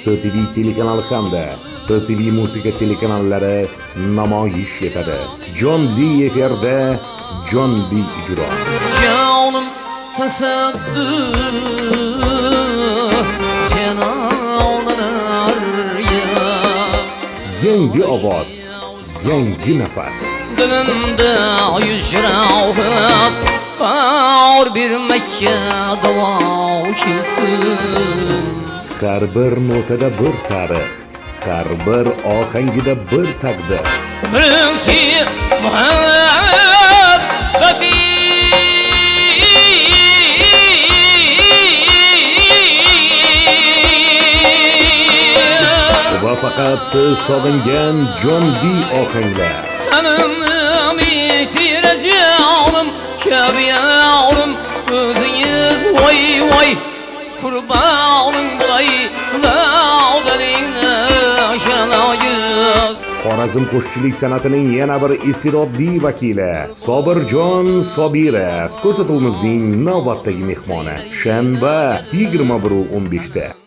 TTV telekanali hamda TTV musiqa telekanallari namoyish etadi. Jonli efirda jonli ijro. Canım tasadduq canonlar ya. Yangi ovoz, yangi nafas. Dilimde yüzrahat var bir Mekke dua kilsin. Har bir notada bir tarix, har bir ohangida bir taqdir. Birinchi muhabbati Va faqat siz sog'ingan jonli ohanglar. Tanım yitireceğim Kabe yavrum özünüz vay vay kurbanın buray Lavdalinle şalayız Xorazm qo'shiqchilik san'atining yana bir iste'dodli vakili Sobirjon Sobirov ko'rsatuvimizning navbatdagi mehmoni. Shanba 21:15 da.